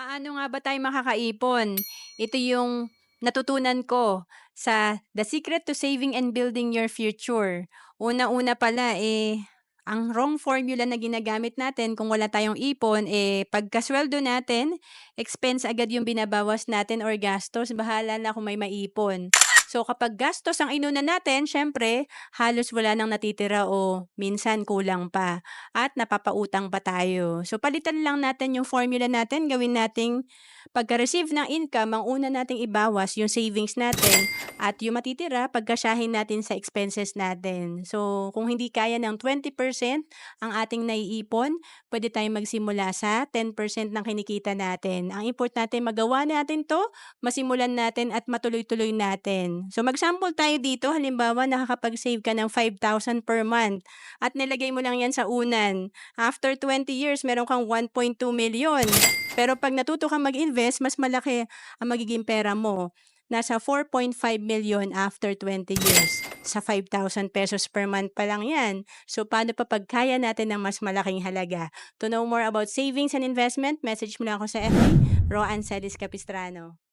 Paano nga ba tayo makakaipon? Ito yung natutunan ko sa The Secret to Saving and Building Your Future. Una-una pala, ang wrong formula na ginagamit natin kung wala tayong ipon, pagkasweldo natin, expense agad yung binabawas natin or gastos, bahala na kung may maipon. So kapag gastos ang inuna natin, syempre, halos wala nang natitira o minsan kulang pa at napapautang pa tayo. So palitan lang natin yung formula natin, gawin nating pagka-receive ng income, ang una nating ibawas yung savings natin at yung matitira pagkasyahin natin sa expenses natin. So kung hindi kaya ng 20% ang ating naiipon, pwede tayong magsimula sa 10% ng kinikita natin. Ang importante magawa natin 'to, masimulan natin at matuloy-tuloy natin. So mag-sample tayo dito, halimbawa nakakapag-save ka ng 5,000 per month at nilagay mo lang 'yan sa unan. After 20 years meron kang 1.2 million. Pero 'pag natuto kang mag-invest, mas malaki ang magiging pera mo. Nasa 4.5 million after 20 years. Sa 5,000 pesos per month pa lang 'yan. So paano pa 'pag kaya natin ng mas malaking halaga? To know more about savings and investment, message mo lang ako sa FB, Roanne Celis Capistrano.